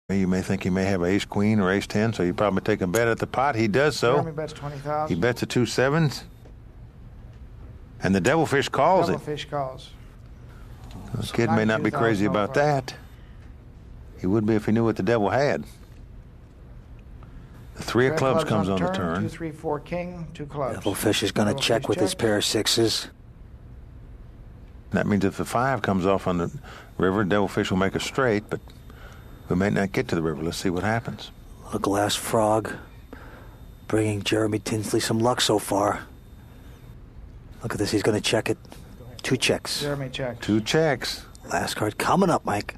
You may think he may have ace-queen or ace-10, so you probably take a bet at the pot. He does so. Jeremy bets 20,000. He bets the 2 7s. And the devilfish calls it. Devilfish calls. The kid may not be crazy about that. He would be if he knew what the devil had. The 3 of clubs comes on the turn. 2, 3, 4, king, 2 clubs. Devilfish is going to check with his pair of sixes. That means if the 5 comes off on the river, devilfish will make a straight, but we may not get to the river. Let's see what happens. A glass frog bringing Jeremy Tinsley some luck so far. Look at this. He's going to check it. 2 checks. Jeremy checks. 2 checks. Last card coming up, Mike.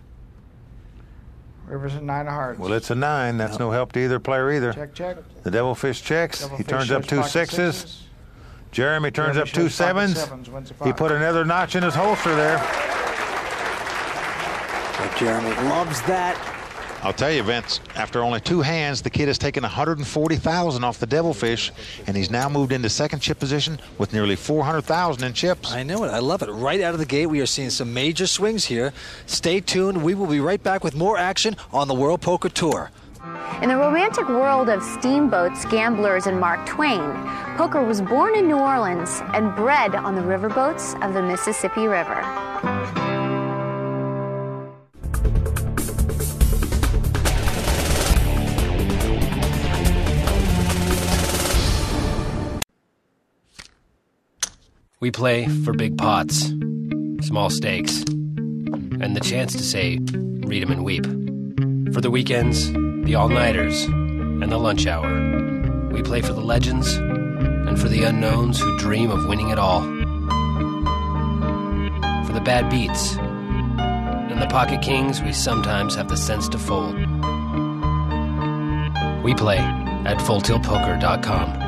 River's a 9 of hearts. Well, it's a 9. That's no help to either player either. Check, check. The devilfish checks. He turns up 2 6s. Jeremy turns up 2 7s. He put another notch in his holster there. Jeremy loves that. I'll tell you, Vince, after only 2 hands, the kid has taken $140,000 off the devilfish, and he's now moved into second chip position with nearly $400,000 in chips. I know it. I love it. Right out of the gate, we are seeing some major swings here. Stay tuned. We will be right back with more action on the World Poker Tour. In the romantic world of steamboats, gamblers, and Mark Twain, poker was born in New Orleans and bred on the riverboats of the Mississippi River. We play for big pots, small stakes, and the chance to say, read 'em and weep. For the weekends, the all-nighters, and the lunch hour. We play for the legends and for the unknowns who dream of winning it all. For the bad beats and the pocket kings we sometimes have the sense to fold. We play at FullTiltPoker.com.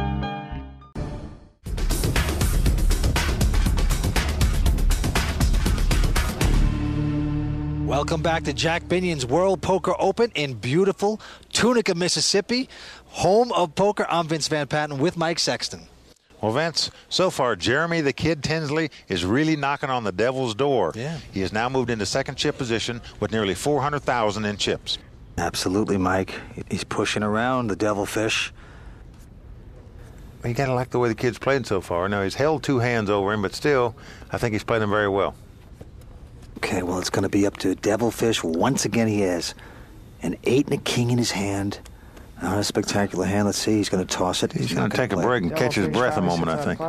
Welcome back to Jack Binions World Poker Open in beautiful Tunica, Mississippi, home of poker. I'm Vince Van Patten with Mike Sexton. Well, Vince, so far, Jeremy the Kid Tinsley is really knocking on the devil's door. Yeah. He has now moved into second chip position with nearly $400,000 in chips. Absolutely, Mike. He's pushing around the devilfish. You got to like the way the kid's played so far. Now, he's held 2 hands over him, but still, I think he's played them very well. Okay, well, it's going to be up to devilfish. Once again, he has an 8 and a king in his hand. Not a spectacular hand. Let's see. He's going to toss it. He's going to take a break and catch his breath a moment, I think.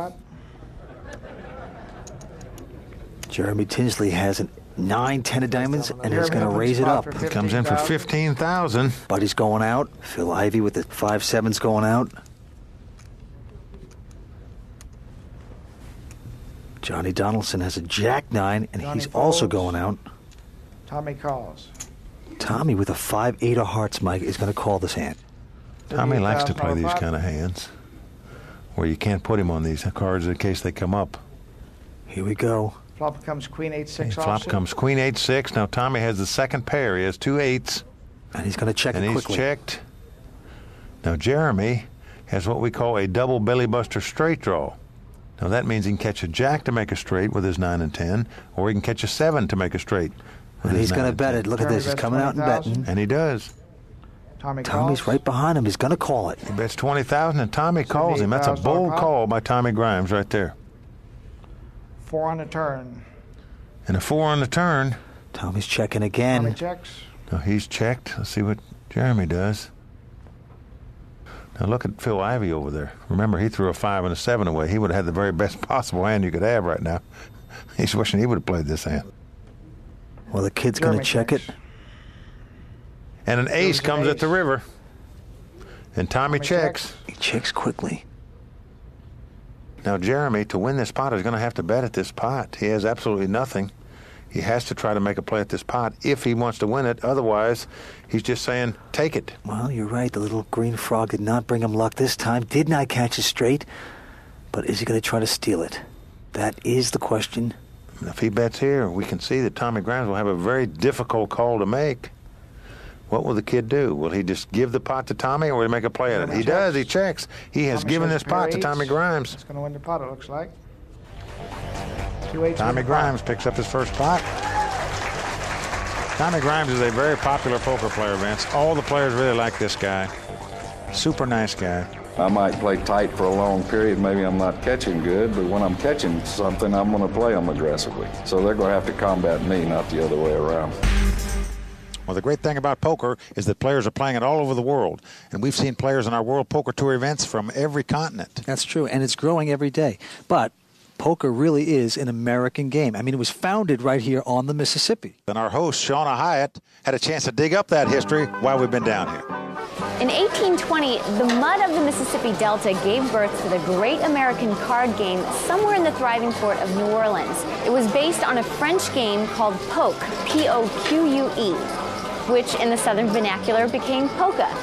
Jeremy Tinsley has a 9, 10 of diamonds, and he's going to raise it up. He comes in for $15,000. Buddy's going out. Phil Ivey with the 5 7s going out. Johnny Donaldson has a jack 9, and he's also going out. Tommy calls. Tommy with a 5 8 of hearts, Mike, is going to call this hand. Tommy likes to play these kind of hands where you can't put him on these cards in case they come up. Here we go. Flop comes queen 8-6 offsuit. Flop comes queen 8-6. Now Tommy has the second pair. He has 2 8s. And he's going to check it quickly. And he's checked. Now Jeremy has what we call a double belly buster straight draw. Now that means he can catch a jack to make a straight with his 9 and 10, or he can catch a 7 to make a straight. And he's going to bet it. Look at this. He's coming out and betting. And he does. Tommy's right behind him. He's going to call it. He bets $20,000 and Tommy calls him. That's a bold call by Tommy Grimes right there. 4 on the turn. And a 4 on the turn. Tommy's checking again. Tommy checks. Now he's checked. Let's see what Jeremy does. Now look at Phil Ivey over there. Remember, he threw a 5 and a 7 away. He would have had the very best possible hand you could have right now. He's wishing he would have played this hand. Well, the kid's going to check it. And an ace comes at the river. And Tommy checks. He checks quickly. Now Jeremy, to win this pot, is going to have to bet at this pot. He has absolutely nothing. He has to try to make a play at this pot if he wants to win it. Otherwise, he's just saying, take it. Well, you're right. The little green frog did not bring him luck this time. Did not catch it straight. But is he going to try to steal it? That is the question. If he bets here, we can see that Tommy Grimes will have a very difficult call to make. What will the kid do? Will he just give the pot to Tommy, or will he make a play at it? He does. He checks. He has given this pot to Tommy Grimes. He's going to win the pot, it looks like. Tommy Grimes picks up his first pot. Tommy Grimes is a very popular poker player, Vince. All the players really like this guy. Super nice guy. I might play tight for a long period. Maybe I'm not catching good, but when I'm catching something, I'm going to play them aggressively. So they're going to have to combat me, not the other way around. Well, the great thing about poker is that players are playing it all over the world. And we've seen players in our World Poker Tour events from every continent. That's true, and it's growing every day. But poker really is an American game. I mean, it was founded right here on the Mississippi. And our host, Shauna Hyatt, had a chance to dig up that history while we've been down here. In 1820, the mud of the Mississippi Delta gave birth to the great American card game somewhere in the thriving port of New Orleans. It was based on a French game called poke, P-O-Q-U-E, which in the Southern vernacular became polka.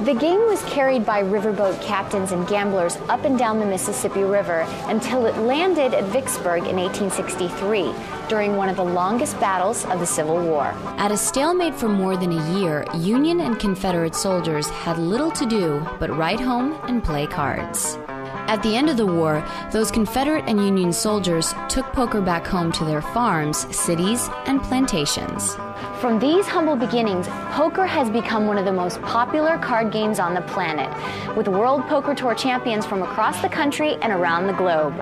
The game was carried by riverboat captains and gamblers up and down the Mississippi River until it landed at Vicksburg in 1863 during one of the longest battles of the Civil War. At a stalemate for more than a year, Union and Confederate soldiers had little to do but ride home and play cards. At the end of the war, those Confederate and Union soldiers took poker back home to their farms, cities, and plantations. From these humble beginnings, poker has become one of the most popular card games on the planet, with World Poker Tour champions from across the country and around the globe.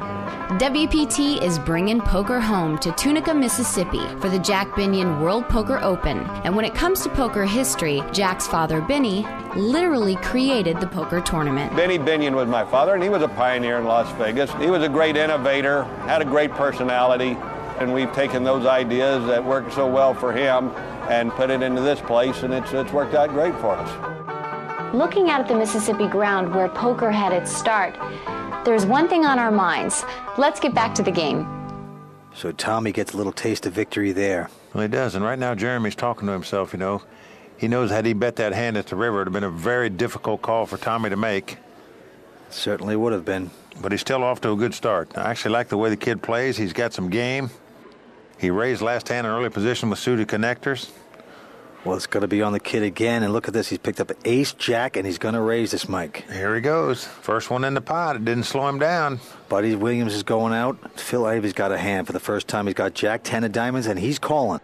WPT is bringing poker home to Tunica, Mississippi for the Jack Binion World Poker Open. And when it comes to poker history, Jack's father, Benny, literally created the poker tournament. Benny Binion was my father, and he was a pioneer in Las Vegas. He was a great innovator, had a great personality, and we've taken those ideas that worked so well for him and put it into this place, and it's worked out great for us. Looking out at the Mississippi ground where poker had its start, there's one thing on our minds. Let's get back to the game. So Tommy gets a little taste of victory there. Well, he does, and right now Jeremy's talking to himself, you know. He knows had he bet that hand at the river, it would have been a very difficult call for Tommy to make. Certainly would have been. But he's still off to a good start. I actually like the way the kid plays. He's got some game. He raised last hand in early position with suited connectors. Well, it's going to be on the kid again, and look at this. He's picked up an ace-jack, and he's going to raise this, Mike. Here he goes. First one in the pot. It didn't slow him down. Buddy Williams is going out. Phil Ivy's got a hand for the first time. He's got Jack-10 of diamonds, and he's calling.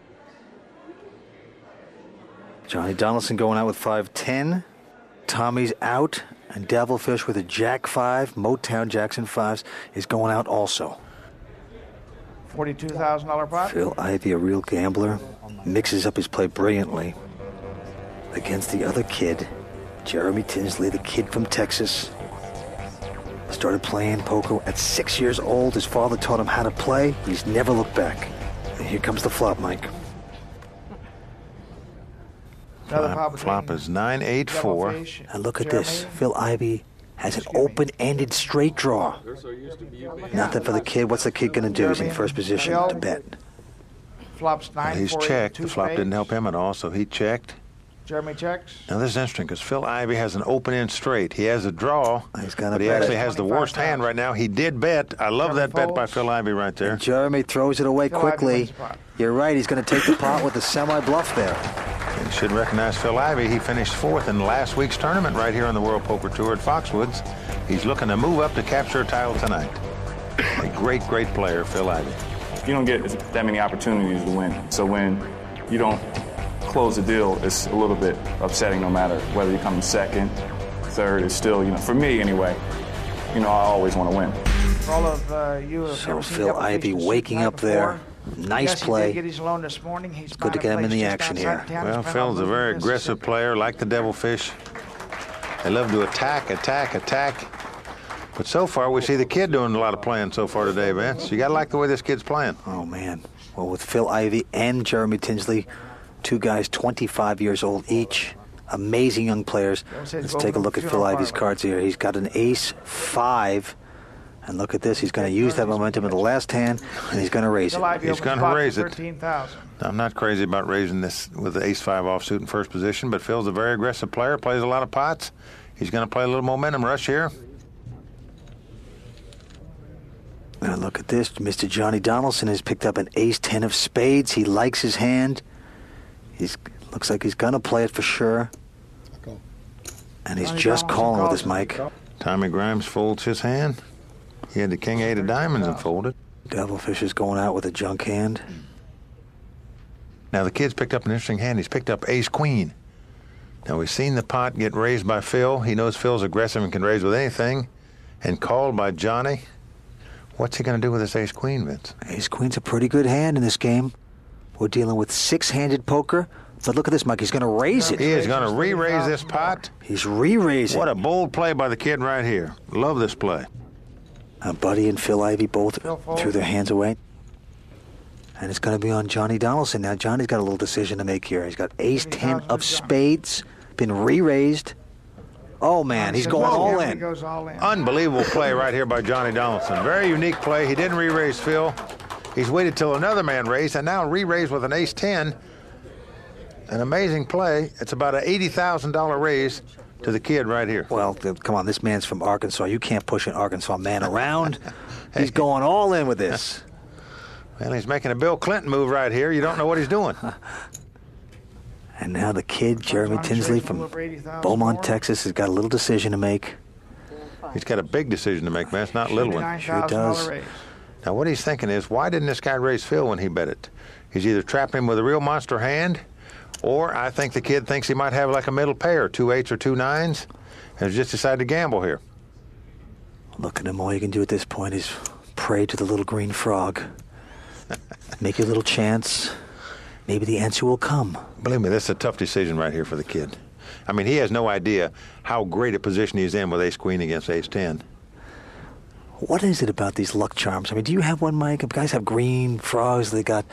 Johnny Donaldson going out with 5-10. Tommy's out, and Devilfish with a Jack-5. Motown Jackson 5s is going out also. $42,000 pot. Phil Ivy, a real gambler, mixes up his play brilliantly against the other kid, Jeremy Tinsley, the kid from Texas. Started playing poker at 6 years old. His father taught him how to play. He's never looked back. And here comes the flop, Mike. Flop is 9-8-4. And look at this. Phil Ivy has an open-ended straight draw. Nothing for the kid. What's the kid going to do? He's in first position to bet. Flops 9. He's checked. The flop didn't help him at all, so he checked. Jeremy checks. Now this is interesting because Phil Ivy has an open-end straight. He has a draw, but he actually has the worst hand right now. He did bet. I love that bet by Phil Ivy right there. And Jeremy throws it away quickly. You're right. He's going to take the pot with a semi-bluff there. You should recognize Phil Ivy. He finished fourth in last week's tournament right here on the World Poker Tour at Foxwoods. He's looking to move up to capture a title tonight. A great, great player, Phil Ivy. You don't get that many opportunities to win. So when you don't close the deal, it's a little bit upsetting no matter whether you come second, third. It's still, for me anyway, I always want to win. For all of you So Phil Ivy waking up there. Nice play. Get his loan this morning. He's good to get him in the action here. Well, Phil's a very aggressive player, like the Devilfish. They love to attack, attack, attack. But so far, we see the kid doing a lot of playing so far today, Vince. You got to like the way this kid's playing. Oh, man. Well, with Phil Ivy and Jeremy Tinsley, two guys 25 years old each, amazing young players. Let's take a look at Phil Ivy's cards here. He's got an ace-5. And look at this. He's going to use that momentum in the last hand, and he's going to raise it. He's going to raise it. I'm not crazy about raising this with the ace-5 offsuit in first position, but Phil's a very aggressive player, plays a lot of pots. He's going to play a little momentum rush here. Now look at this. Mr. Johnny Donaldson has picked up an ace-10 of spades. He likes his hand. Looks like he's going to play it for sure. And he's just calling with his mic. Tommy Grimes folds his hand. He had the king-8 of diamonds and folded. Devilfish is going out with a junk hand. Now, the kid's picked up an interesting hand. He's picked up ace-queen. Now, we've seen the pot get raised by Phil. He knows Phil's aggressive and can raise with anything. And called by Johnny. What's he going to do with this ace-queen, Vince? Ace-queen's a pretty good hand in this game. We're dealing with six-handed poker. But look at this, Mike. He's going to raise it. He is going to re-raise this pot. He's re-raising. What a bold play by the kid right here. Love this play. Buddy and Phil Ivey both threw their hands away. And it's going to be on Johnny Donaldson. Now, Johnny's got a little decision to make here. He's got ace-10 of spades, been re-raised. Oh, man, he's going all in. Unbelievable play right here by Johnny Donaldson. Very unique play. He didn't re-raise Phil. He's waited till another man raised, and now re-raised with an ace-10. An amazing play. It's about an $80,000 raise to the kid right here. Well, come on, this man's from Arkansas. You can't push an Arkansas man around. He's going all in with this. Well, he's making a Bill Clinton move right here. You don't know what he's doing. And now the kid, Jeremy Tinsley from Beaumont, Texas, has got a little decision to make. He's got a big decision to make, man. It's not a little one. Sure does. Now, what he's thinking is, why didn't this guy raise Phil when he bet it? He's either trapping him with a real monster hand, or I think the kid thinks he might have like a middle pair, 2 8s or 2 9s, and has just decided to gamble here. Look at him. All you can do at this point is pray to the little green frog. Make your little chance. Maybe the answer will come. Believe me, this is a tough decision right here for the kid. I mean, he has no idea how great a position he's in with ace-queen against ace-10. What is it about these luck charms? I mean, do you have one, Mike? Guys have green frogs. They got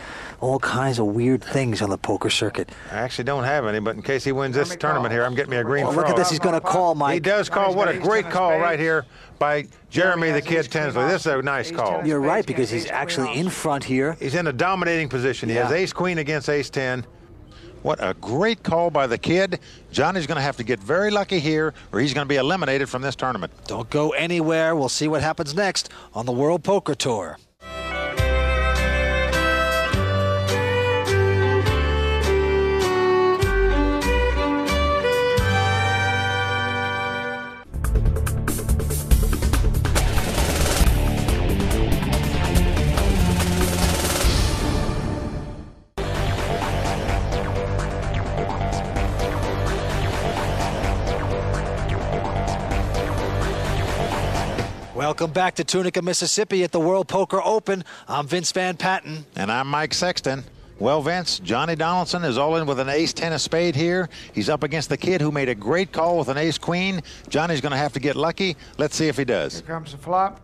all kinds of weird things on the poker circuit. I actually don't have any, but in case he wins this tournament here, I'm getting me a green frog. Look at this. He's going to call, Mike. He does call. What a great call right here by Jeremy the Kid Tinsley. This is a nice call. You're right, because he's actually in front here. He's in a dominating position. He has ace-queen against ace-10. What a great call by the kid. Johnny's going to have to get very lucky here, or he's going to be eliminated from this tournament. Don't go anywhere. We'll see what happens next on the World Poker Tour. Welcome back to Tunica, Mississippi at the World Poker Open. I'm Vince Van Patten. And I'm Mike Sexton. Well, Vince, Johnny Donaldson is all in with an ace-10 of spade here. He's up against the kid who made a great call with an ace-queen. Johnny's going to have to get lucky. Let's see if he does. Here comes the flop.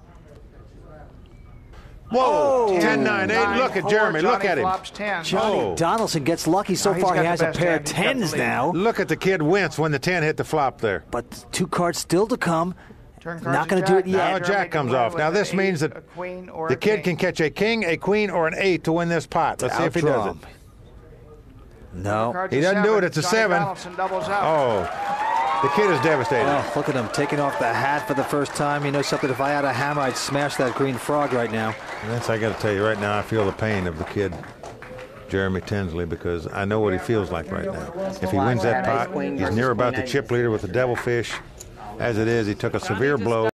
Whoa, 10-9-8. Look at Jeremy. Look at him. Flops 10. Johnny Donaldson gets lucky. So far, he has a pair of 10s now. Look at the kid wince when the 10 hit the flop there. But 2 cards still to come. Not going to do it yet. Now a jack comes off. Now this means that the kid can catch a king, a queen, or an 8 to win this pot. Let's see if he does it. No. He doesn't do it. It's a 7. Oh, the kid is devastated. Oh, look at him taking off the hat for the first time. You know something? If I had a hammer, I'd smash that green frog right now. Vince, I got to tell you right now, I feel the pain of the kid, Jeremy Tinsley, because I know what he feels like right now. If he wins that pot, he's near about the chip leader with the devilfish. As it is, he took a severe blow.